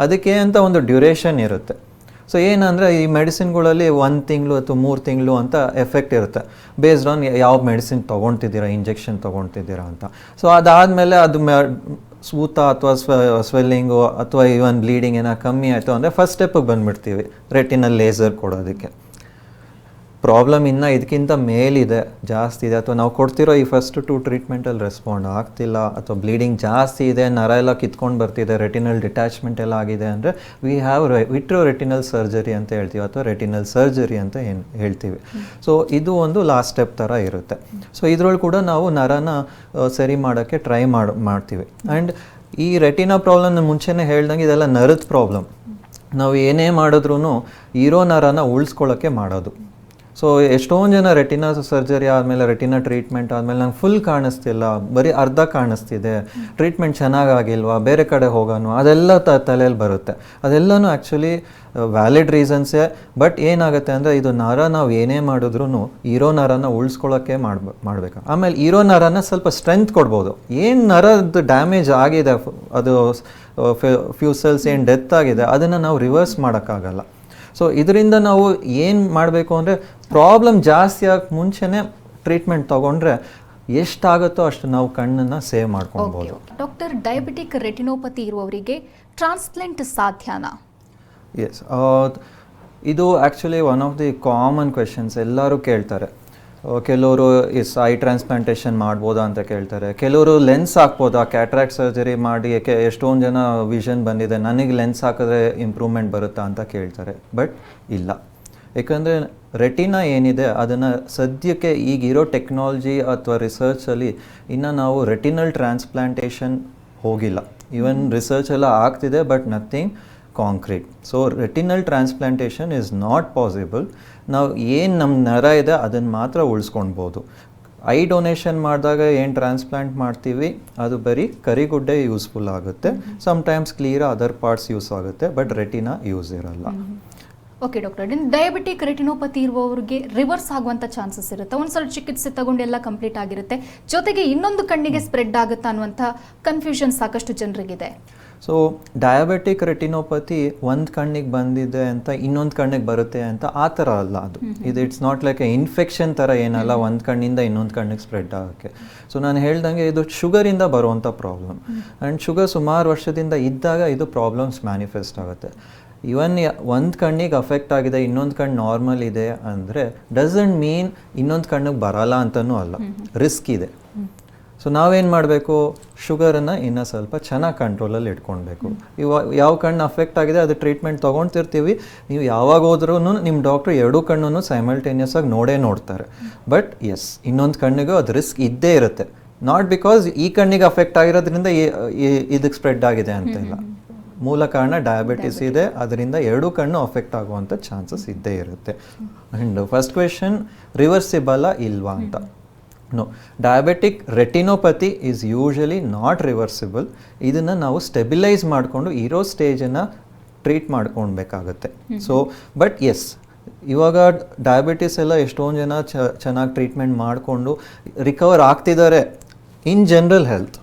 ಅದಕ್ಕೆ ಅಂತ ಒಂದು ಡ್ಯೂರೇಷನ್ ಇರುತ್ತೆ. ಸೊ ಏನಂದರೆ ಈ ಮೆಡಿಸಿನ್ಗಳಲ್ಲಿ 1 ತಿಂಗಳು ಅಥವಾ 3 ತಿಂಗಳು ಅಂತ ಎಫೆಕ್ಟ್ ಇರುತ್ತೆ, ಬೇಸ್ಡ್ ಆನ್ ಯಾವ ಮೆಡಿಸಿನ್ ತೊಗೊಳ್ತಿದ್ದೀರಾ, ಇಂಜೆಕ್ಷನ್ ತೊಗೊಳ್ತಿದ್ದೀರಾ ಅಂತ. ಸೊ ಅದಾದಮೇಲೆ ಅದು ಸೂತ ಅಥವಾ ಸ್ವೆಲ್ಲಿಂಗು ಅಥವಾ ಇವನ್ ಬ್ಲೀಡಿಂಗ್ ಏನೋ ಕಮ್ಮಿ ಆಯಿತು ಅಂದರೆ ಫಸ್ಟ್ ಸ್ಟೆಪ್ಪಿಗೆ ಬಂದುಬಿಡ್ತೀವಿ ರೆಟಿನಲ್ ಲೇಸರ್ ಕೊಡೋದಕ್ಕೆ. ಪ್ರಾಬ್ಲಮ್ ಇನ್ನೂ ಇದಕ್ಕಿಂತ ಮೇಲಿದೆ, ಜಾಸ್ತಿ ಇದೆ, ಅಥವಾ ನಾವು ಕೊಡ್ತಿರೋ ಈ ಫಸ್ಟ್ 2 ಟ್ರೀಟ್ಮೆಂಟಲ್ಲಿ ರೆಸ್ಪಾಂಡ್ ಆಗ್ತಿಲ್ಲ, ಅಥವಾ ಬ್ಲೀಡಿಂಗ್ ಜಾಸ್ತಿ ಇದೆ, ನರ ಎಲ್ಲ ಕಿತ್ಕೊಂಡು ಬರ್ತಿದೆ, ರೆಟಿನಲ್ ಡಿಟ್ಯಾಚ್ಮೆಂಟ್ ಎಲ್ಲ ಆಗಿದೆ ಅಂದರೆ we have vitro retinal surgery ಅಂತ ಹೇಳ್ತೀವಿ, ಅಥವಾ ರೆಟಿನಲ್ ಸರ್ಜರಿ ಅಂತ ಏನು ಹೇಳ್ತೀವಿ. ಸೊ ಇದು ಒಂದು ಲಾಸ್ಟ್ ಸ್ಟೆಪ್ ಥರ ಇರುತ್ತೆ. ಸೊ ಇದ್ರೊಳಗೆ ಕೂಡ ನಾವು ನರನ ಸರಿ ಮಾಡೋಕ್ಕೆ ಟ್ರೈ ಮಾಡ್ತೀವಿ. ಆ್ಯಂಡ್ ಈ ರೆಟಿನಾ ಪ್ರಾಬ್ಲಮ್ನ ಮುಂಚೆನೇ ಹೇಳ್ದಂಗೆ ಇದೆಲ್ಲ ನರದ ಪ್ರಾಬ್ಲಮ್. ನಾವು ಏನೇ ಮಾಡಿದ್ರೂ ಇರೋ ನರನ ಉಳಿಸ್ಕೊಳ್ಳೋಕ್ಕೆ ಮಾಡೋದು. ಸೊ ಎಷ್ಟೊಂದು ಜನ ರೆಟಿನಾ ಸರ್ಜರಿ ಆದಮೇಲೆ, ರೆಟಿನಾ ಟ್ರೀಟ್ಮೆಂಟ್ ಆದಮೇಲೆ ನಂಗೆ ಫುಲ್ ಕಾಣಿಸ್ತಿಲ್ಲ, ಬರೀ ಅರ್ಧ ಕಾಣಿಸ್ತಿದೆ, ಟ್ರೀಟ್ಮೆಂಟ್ ಚೆನ್ನಾಗಾಗಿಲ್ವಾ, ಬೇರೆ ಕಡೆ ಹೋಗೋಣ, ಅದೆಲ್ಲ ತಲೆಯಲ್ಲಿ ಬರುತ್ತೆ. ಅದೆಲ್ಲನೂ ಆ್ಯಕ್ಚುಲಿ ವ್ಯಾಲಿಡ್ ರೀಸನ್ಸೇ. ಬಟ್ ಏನಾಗುತ್ತೆ ಅಂದರೆ ಇದು ನರ ನಾವು ಏನೇ ಮಾಡಿದ್ರೂ ಇರೋ ನರನ ಉಳಿಸ್ಕೊಳ್ಳೋಕ್ಕೆ ಮಾಡಬೇಕು. ಆಮೇಲೆ ಇರೋ ನರನ ಸ್ವಲ್ಪ ಸ್ಟ್ರೆಂತ್ ಕೊಡ್ಬೋದು. ಏನು ನರದ್ದು ಡ್ಯಾಮೇಜ್ ಆಗಿದೆ, ಅದು ಫ್ಯೂಸಲ್ಸ್ ಏನು ಡೆತ್ ಆಗಿದೆ, ಅದನ್ನು ನಾವು ರಿವರ್ಸ್ ಮಾಡೋಕ್ಕಾಗಲ್ಲ. ಸೊ ಇದರಿಂದ ನಾವು ಏನು ಮಾಡಬೇಕು ಅಂದರೆ ಪ್ರಾಬ್ಲಮ್ ಜಾಸ್ತಿ ಆಗೋಕ್ಕೆ ಮುಂಚೆನೇ ಟ್ರೀಟ್ಮೆಂಟ್ ತೊಗೊಂಡ್ರೆ ಎಷ್ಟಾಗುತ್ತೋ ಅಷ್ಟು ನಾವು ಕಣ್ಣನ್ನು ಸೇವ್ ಮಾಡ್ಕೊಳ್ಬೋದು. ಡಾಕ್ಟರ್, ಡಯಾಬಿಟಿಕ್ ರೆಟಿನೋಪತಿ ಇರುವವರಿಗೆ ಟ್ರಾನ್ಸ್ಪ್ಲಾಂಟ್ ಸಾಧ್ಯನಾ? ಎಸ್, ಇದು actually one of the common questions ಎಲ್ಲರೂ ಕೇಳ್ತಾರೆ. ಕೆಲವರು ಐ ಟ್ರಾನ್ಸ್ಪ್ಲಾಂಟೇಷನ್ ಮಾಡ್ಬೋದಾ ಅಂತ ಕೇಳ್ತಾರೆ. ಕೆಲವರು ಲೆನ್ಸ್ ಹಾಕ್ಬೋದಾ, ಕ್ಯಾಟ್ರಾಕ್ಟ್ ಸರ್ಜರಿ ಮಾಡಿ ಎಷ್ಟೊಂದು ಜನ ವಿಷನ್ ಬಂದಿದೆ, ನನಗೆ ಲೆನ್ಸ್ ಹಾಕಿದ್ರೆ ಇಂಪ್ರೂವ್ಮೆಂಟ್ ಬರುತ್ತಾ ಅಂತ ಕೇಳ್ತಾರೆ. ಬಟ್ ಇಲ್ಲ, ಯಾಕಂದರೆ ರೆಟಿನಾ ಏನಿದೆ ಅದನ್ನು ಸದ್ಯಕ್ಕೆ ಈಗಿರೋ ಟೆಕ್ನಾಲಜಿ ಅಥವಾ ರಿಸರ್ಚಲ್ಲಿ ಇನ್ನು ನಾವು ರೆಟಿನಲ್ ಟ್ರಾನ್ಸ್ಪ್ಲಾಂಟೇಷನ್ ಹೋಗಿಲ್ಲ. ಈವನ್ ರಿಸರ್ಚ್ ಎಲ್ಲ ಆಗ್ತಿದೆ, but nothing concrete. So retinal transplantation is not possible. ನಾವು ಏನು ನಮ್ಮ ನರ ಇದೆ ಅದನ್ನು ಮಾತ್ರ ಉಳಿಸ್ಕೊಳ್ಬೋದು. ಐ ಡೊನೇಷನ್ ಮಾಡಿದಾಗ ಏನು ಟ್ರಾನ್ಸ್ಪ್ಲಾಂಟ್ ಮಾಡ್ತೀವಿ ಅದು ಬರೀ ಕರಿಗುಡ್ಡೆ ಯೂಸ್ಫುಲ್ ಆಗುತ್ತೆ. Sometimes clear other parts use ಆಗುತ್ತೆ, ಬಟ್ ರೆಟಿನಾ ಯೂಸ್ ಇರಲ್ಲ. ಓಕೆ ಡಾಕ್ಟರ್, ಡಯಾಬಿಟಿಕ್ ರೆಟಿನೋಪತಿ ಇರುವವರಿಗೆ ರಿವರ್ಸ್ ಆಗುವಂಥ ಚಾನ್ಸಸ್ ಇರುತ್ತೆ. ಒಂದ್ಸಲ ಚಿಕಿತ್ಸೆ ತಗೊಂಡೆಲ್ಲ ಕಂಪ್ಲೀಟ್ ಆಗಿರುತ್ತೆ, ಜೊತೆಗೆ ಇನ್ನೊಂದು ಕಣ್ಣಿಗೆ ಸ್ಪ್ರೆಡ್ ಆಗುತ್ತಾ ಅನ್ನುವಂಥ ಕನ್ಫ್ಯೂಷನ್ ಸಾಕಷ್ಟು ಜನರಿಗಿದೆ. ಸೊ ಡಯಾಬಿಟಿಕ್ ರೆಟಿನೋಪತಿ ಒಂದು ಕಣ್ಣಿಗೆ ಬಂದಿದೆ ಅಂತ ಇನ್ನೊಂದು ಕಣ್ಣಿಗೆ ಬರುತ್ತೆ ಅಂತ ಆ ಥರ ಅಲ್ಲ ಅದು. ಇದು it's not like A infection ಥರ ಏನಲ್ಲ ಒಂದು ಕಣ್ಣಿಂದ ಇನ್ನೊಂದು ಕಣ್ಣಿಗೆ ಸ್ಪ್ರೆಡ್ ಆಗೋಕ್ಕೆ. ಸೊ ನಾನು ಹೇಳ್ದಂಗೆ ಇದು ಶುಗರಿಂದ ಬರುವಂಥ ಪ್ರಾಬ್ಲಮ್. ಆ್ಯಂಡ್ ಶುಗರ್ ಸುಮಾರು ವರ್ಷದಿಂದ ಇದ್ದಾಗ ಇದು ಪ್ರಾಬ್ಲಮ್ಸ್ ಮ್ಯಾನಿಫೆಸ್ಟ್ ಆಗುತ್ತೆ. ಇವನ್ ಒಂದು ಕಣ್ಣಿಗೆ ಅಫೆಕ್ಟ್ ಆಗಿದೆ, ಇನ್ನೊಂದು ಕಣ್ಣು ನಾರ್ಮಲ್ ಇದೆ ಅಂದರೆ ಡಸಂಟ್ ಮೀನ್ ಇನ್ನೊಂದು ಕಣ್ಣಿಗೆ ಬರಲ್ಲ ಅಂತಲೂ ಅಲ್ಲ, ರಿಸ್ಕ್ ಇದೆ. ಸೊ ನಾವೇನು ಮಾಡಬೇಕು, ಶುಗರನ್ನು ಇನ್ನೂ ಸ್ವಲ್ಪ ಚೆನ್ನಾಗಿ ಕಂಟ್ರೋಲಲ್ಲಿ ಇಟ್ಕೊಳ್ಬೇಕು. ಯಾವ ಕಣ್ಣು ಅಫೆಕ್ಟ್ ಆಗಿದೆ ಅದು ಟ್ರೀಟ್ಮೆಂಟ್ ತೊಗೊಳ್ತಿರ್ತೀವಿ. ನೀವು ಯಾವಾಗ ಹೋದ್ರೂ ನಿಮ್ಮ ಡಾಕ್ಟ್ರು ಎರಡೂ ಕಣ್ಣನ್ನು ಸೈಮಲ್ಟೇನಿಯಸ್ ಆಗಿ ನೋಡ್ತಾರೆ. ಬಟ್ ಎಸ್, ಇನ್ನೊಂದು ಕಣ್ಣಿಗೂ ಅದು ರಿಸ್ಕ್ ಇದ್ದೇ ಇರುತ್ತೆ. ನಾಟ್ ಬಿಕಾಸ್ ಈ ಕಣ್ಣಿಗೆ ಅಫೆಕ್ಟ್ ಆಗಿರೋದ್ರಿಂದ ಇದಕ್ಕೆ ಸ್ಪ್ರೆಡ್ ಆಗಿದೆ ಅಂತ ಇಲ್ಲ. ಮೂಲ ಕಾರಣ ಡಯಾಬಿಟಿಸ್ ಇದೆ, ಅದರಿಂದ ಎರಡೂ ಕಣ್ಣು ಅಫೆಕ್ಟ್ ಆಗುವಂಥ ಚಾನ್ಸಸ್ ಇದ್ದೇ ಇರುತ್ತೆ. ಆ್ಯಂಡ್ ಫಸ್ಟ್ ಕ್ವೆಶನ್, ರಿವರ್ಸಿಬಲ್ಲ ಇಲ್ವಾ ಅಂತ. No, diabetic retinopathy is usually not reversible. ಇದನ್ನು ನಾವು ಸ್ಟೆಬಿಲೈಸ್ ಮಾಡಿಕೊಂಡು ಇರೋ ಸ್ಟೇಜನ್ನು ಟ್ರೀಟ್ ಮಾಡ್ಕೊಳ್ಬೇಕಾಗತ್ತೆ. ಸೊ ಬಟ್ ಎಸ್, ಇವಾಗ ಡಯಾಬಿಟಿಸ್ ಎಲ್ಲ ಎಷ್ಟೊಂದು ಜನ ಚೆನ್ನಾಗಿ ಟ್ರೀಟ್ಮೆಂಟ್ ಮಾಡಿಕೊಂಡು ರಿಕವರ್ ಆಗ್ತಿದ್ದಾರೆ in general health.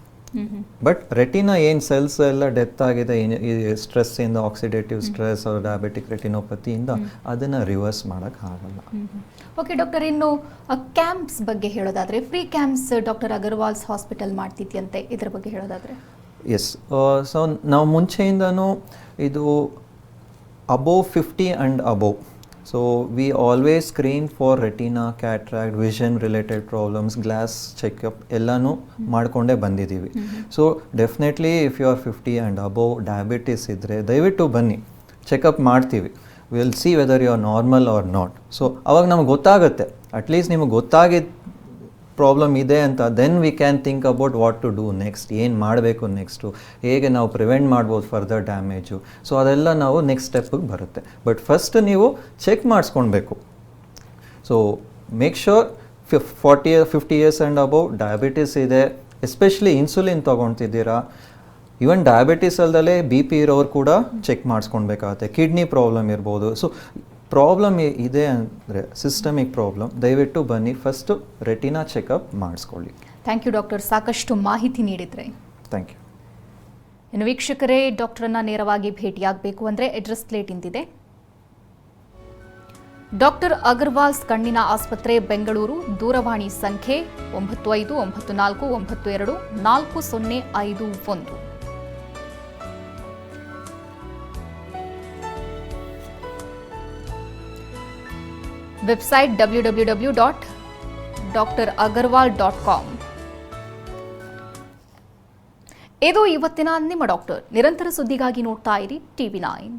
But retina ಏನು ಸೆಲ್ಸ್ ಎಲ್ಲ ಡೆತ್ ಆಗಿದೆ ಈ ಸ್ಟ್ರೆಸ್ಸಿಂದ, ಆಕ್ಸಿಡೇಟಿವ್ ಸ್ಟ್ರೆಸ್ ಅವ್ರ ಡಯಾಬಿಟಿಕ್ ರೆಟಿನೋಪತಿಯಿಂದ, ಅದನ್ನು ರಿವರ್ಸ್ ಮಾಡೋಕ್ಕಾಗಲ್ಲ. ಓಕೆ ಡಾಕ್ಟರ್, ಇನ್ನು ಕ್ಯಾಂಪ್ಸ್ ಬಗ್ಗೆ ಹೇಳೋದಾದರೆ, free camps doctor Agarwal's hospital ಮಾಡ್ತಿದ್ಯಂತೆ, ಇದರ ಬಗ್ಗೆ ಹೇಳೋದಾದರೆ? ಎಸ್, ಸೊ ನಾವು ಮುಂಚೆಯಿಂದನೂ ಇದು above 50 and above so we always screen for retina, cataract, vision related problems, glass checkup ಎಲ್ಲನೂ ಮಾಡಿಕೊಂಡೇ ಬಂದಿದ್ದೀವಿ. So definitely if you are 50 and above diabetes ಇದ್ದರೆ ದಯವಿಟ್ಟು ಬನ್ನಿ, ಚೆಕಪ್ ಮಾಡ್ತೀವಿ. Will see whether you are normal or not. So ಅವಾಗ ನಮ್ಗೆ ಗೊತ್ತಾಗುತ್ತೆ, ಅಟ್ಲೀಸ್ಟ್ ನಿಮಗೆ ಗೊತ್ತಾಗಿದ್ದು ಪ್ರಾಬ್ಲಮ್ ಇದೆ ಅಂತ, then we can think about what to do next, ಏನು ಮಾಡಬೇಕು ನೆಕ್ಸ್ಟು, ಹೇಗೆ ನಾವು ಪ್ರಿವೆಂಟ್ ಮಾಡ್ಬೋದು ಫರ್ದರ್ ಡ್ಯಾಮೇಜು. ಸೊ ಅದೆಲ್ಲ ನಾವು ನೆಕ್ಸ್ಟ್ ಸ್ಟೆಪ್ಪಿಗೆ ಬರುತ್ತೆ. ಬಟ್ ಫಸ್ಟ್ ನೀವು ಚೆಕ್ ಮಾಡಿಸ್ಕೊಳ್ಬೇಕು. So make sure 50 years and above diabetes ಇದೆ, ಎಸ್ಪೆಷಲಿ ಇನ್ಸುಲಿನ್ ತೊಗೊಳ್ತಿದ್ದೀರಾ. ಈವನ್ ಡಯಾಬಿಟಿಸ್ ಅಲ್ಲದೆ BP ಇರೋರು ಕೂಡ ಚೆಕ್ ಮಾಡಿಸ್ಕೊಳ್ಬೇಕಾಗತ್ತೆ. ಕಿಡ್ನಿ ಪ್ರಾಬ್ಲಮ್ ಇರ್ಬೋದು. ಸೊ ಪ್ರಾಬ್ಲಮ್ ಇದೆ ಅಂದರೆ ಸಿಸ್ಟಮಿಕ್ ಪ್ರಾಬ್ಲಮ್, ದಯವಿಟ್ಟು ಬನ್ನಿ, ಫಸ್ಟು ರೆಟಿನಾ ಚೆಕಪ್ ಮಾಡಿಸ್ಕೊಳ್ಳಿ. ಥ್ಯಾಂಕ್ ಯು ಡಾಕ್ಟರ್, ಸಾಕಷ್ಟು ಮಾಹಿತಿ ನೀಡಿದರೆ. Thank you. ಇನ್ನು ವೀಕ್ಷಕರೇ, ಡಾಕ್ಟರನ್ನು ನೇರವಾಗಿ ಭೇಟಿಯಾಗಬೇಕು ಅಂದರೆ ಅಡ್ರೆಸ್ ಪ್ಲೇಟ್ ಇಂತಿದೆ. ಡಾಕ್ಟರ್ ಅಗರ್ವಾಲ್ಸ್ ಕಣ್ಣಿನ ಆಸ್ಪತ್ರೆ, ಬೆಂಗಳೂರು. ದೂರವಾಣಿ ಸಂಖ್ಯೆ 9594924051. Website www.dragarwal.com. ಇದು ಇವತ್ತಿನ ನಿಮ್ಮ ಡಾಕ್ಟರ್. ನಿರಂತರ ಸುದ್ದಿಗಾಗಿ ನೋಡ್ತಾ ಇರಿ TV9.